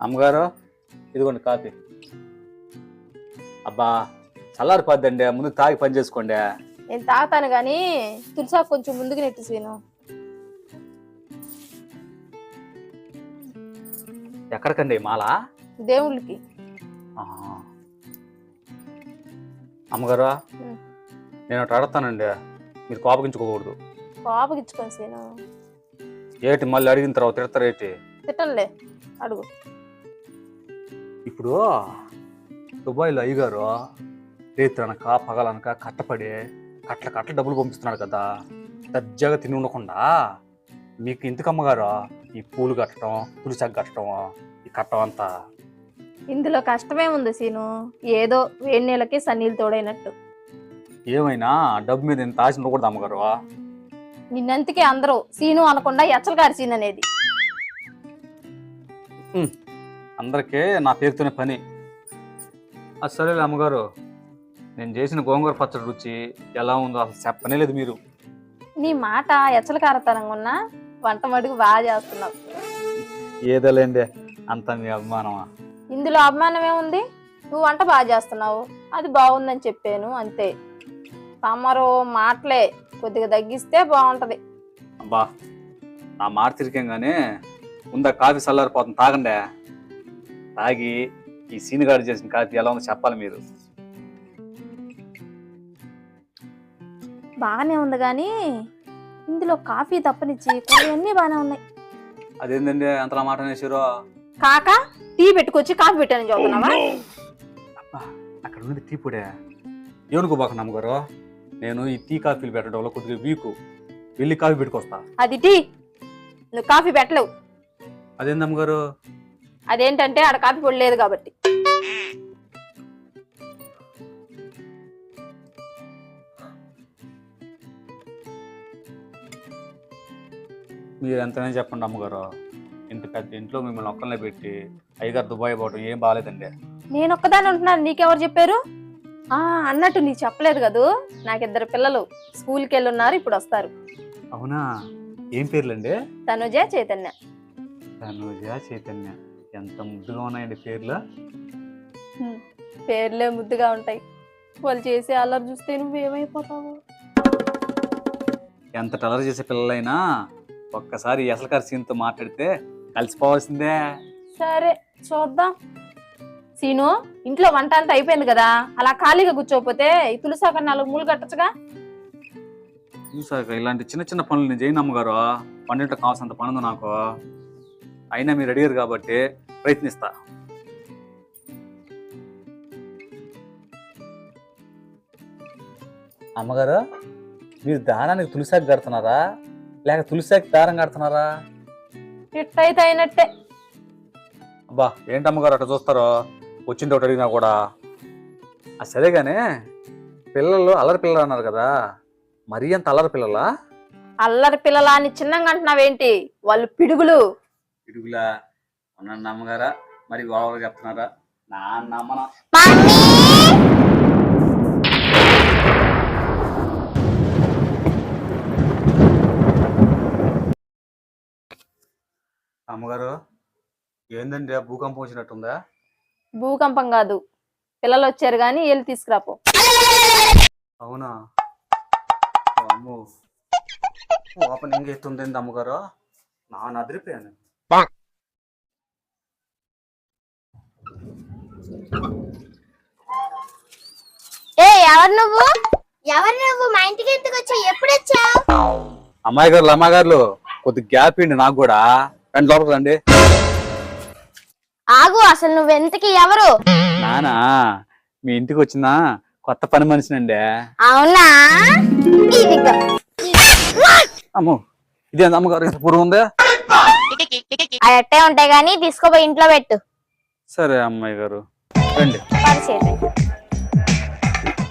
అమ్మగారు ఇదిగోండి కాఫీ. అబ్బా చల్లారిపోద్దండి, ముందు తాగి పని చేసుకోండి. నేను తాగుతాను గాని తులసాకు కొంచెం ముందుకు నెట్టేసాను. ఎక్కడికండి మాల? దేవుళ్ళకి. అమ్మగారు నేను ఒకటి అడుగుతానండి, మీరు కోపగించుకోకూడదు. కోపగించుకొని సీను. ఏటి మళ్ళీ అడిగిన తర్వాత తిడతారేటి? తిట్టంలే, అడుగు. ఇప్పుడు దుబాయ్లో అయ్యగారు రేత్రి అనక పగలనక కట్టపడి కట్ల డబ్బులు పంపిస్తున్నాడు కదా, దర్జాగా తిని ఉండకుండా మీకు ఇంటికి అమ్మగారు ఈ పూలు కట్టడం, తులసాకు కట్టడం, ఈ కట్టం అంతా. ఇందులో కష్టమే ఉంది సీను, ఏదో వేడి నీళ్ళకి సన్నీళ్ళు తోడైనట్టు. ఏమైనా డబ్బు మీద ఇంత ఆశ ఉండకూడదు అమ్మగారు. నిన్నంతకే అందరూ సీను అనకుండా ఎచ్చలగారి సీన్ అనేది. అందరికీ నా పేరుతోనే పని. అది సరేలే అమ్మగారు, నేను చేసిన గోంగూర పచ్చడి రుచి ఎలా ఉందో అసలు చెప్పనే లేదు మీరు. నీ మాట ఎచ్చలకారతనంగా ఉన్నా వంట మడుగు బాగా చేస్తున్నావు. ఏదోలేండి, అంత మీ అభిమానమా? ఇందులో అభిమానమే ఉంది, నువ్వు వంట బాగా చేస్తున్నావు, అది బాగుందని చెప్పాను అంతే. తమరు మాటలే కొద్దిగా తగ్గిస్తే బాగుంటది. అబ్బా నా మాట తిరిగానే ముందా కాఫీ చల్లారిపోతుంది, తాగండి. తాగి ఈ సీనుగాడు చేసిన కాఫీ ఎలా ఉందో చెప్పాలి మీరు. బాగానే ఉంది కానీ ఇందులో కాఫీ తప్పనిచ్చి కొన్ని బాగానే ఉన్నాయి. అదేంటండి అంతలా మాట అనేసారు? కాక టీ పెట్టుకొచ్చి కాఫీ పెట్టానని చదువుతున్నావా? అబ్బా అక్కడ ఉన్నది టీ పొడే, ఏమనుకోబాకండి అమ్మగారు. నేను ఈ టీ కాఫీలు పెట్టడంలో కొద్దిగా వీకు, వెళ్ళి కాఫీ పెట్టుకొస్తా. అది టీ, నువ్వు కాఫీ పెట్టలేవు. అదేంది అమ్మగారు? అదేంటంటే ఆడ కాఫీ పొడి లేదు కాబట్టి. మీరు ఎంతనే చెప్పండి అమ్మగారు, ఇంత పెద్ద ఇంట్లో మిమ్మల్ని ఒక్కనే పెట్టి అయ్యగారు దుబాయ్ పోవడం ఏం బాగాలేదండి. నేను ఒక్కదాన్ని ఉంటున్నాను, నీకెవరు చెప్పారు? అన్నట్టు నీకు చెప్పలేదు కదూ, నాకు 2 పిల్లలు స్కూల్కి వెళ్ళి ఉన్నారు, ఇప్పుడు వస్తారు. అవునా? ఏం పేర్లండి? తనుజ, చైతన్య. తనుజ, చైతన్య, ఎంత ముద్దుగా ఉన్నాయండి పేర్లు. పేర్లే ముద్దుగా ఉంటాయి, వాళ్ళు చేసే అల్లరి చూస్తే నువ్వేమైపోతావు. ఎంత టలర్ చేసే పిల్లలైనా ఒక్కసారి అసలుకారి సీన్తో మాట్లాడితే కలిసిపోవాల్సిందే. సరే చూద్దాం. సీను, ఇంట్లో వంట అంతా అయిపోయింది కదా, అలా ఖాళీగా కూర్చోకపోతే ఈ తులసాక 4 మూలు కట్టచ్చుగా. చూసాక ఇలాంటి చిన్న చిన్న పనులు నేను చేయను అమ్మగారు, పండింట కావాల్సినంత పనుంది నాకు. అయినా మీరు అడిగారు కాబట్టి ప్రయత్నిస్తా. అమ్మగారు మీరు దారానికి తులసాకు కడుతున్నారా లేక తులసాకి దారం కడుతున్నారా? ఇట్టయితే అయినట్టే. అబ్బా ఏంటమ్మగారు అట్లా చూస్తారో, వచ్చింది ఒకటి అడిగినా కూడా. సరేగానే పిల్లలు అల్లరి పిల్లలు అన్నారు కదా, మరీ అంత అల్లరి పిల్లలా? అల్లరి పిల్లలా అని చిన్నగా అంటున్నావేంటి? వాళ్ళు పిడుగులు. పిడుగులా? అవునండి అమ్మగారా, మరి ఓవర్ చెప్తున్నారా? నా నమ్మన. అమ్మగారు ఏందండి భూకంపం వచ్చినట్టుందా? భూకంపం కాదు, పిల్లలు వచ్చారు గాని వెళ్ళి తీసుకురాపో. అవునా? అమ్మో ఓపెనింగ్ ఎత్తుంది అమ్మగారు, నా నదిరిపోయాను. ఎవరు నువ్వు మా ఇంటికి ఎందుకు వచ్చావు? ఎప్పుడు వచ్చావు? అమ్మాయి గారు అమ్మగారు కొద్ది గ్యాప్ ఇండి నాకు కూడా, రండి లోపలికి రండి. ఆగు, అసలు నువ్వెంతకి ఎవరు? నానా మీ ఇంటికి వచ్చిన కొత్త పని మనిషినండి. అవునా? అమ్మో ఇదే అమ్మగారు పురుగు ఉందా? అట్టే ఉంటాయి గానీ తీసుకోపోయి ఇంట్లో పెట్టు. సరే అమ్మాయి గారు రండి. పరిచయం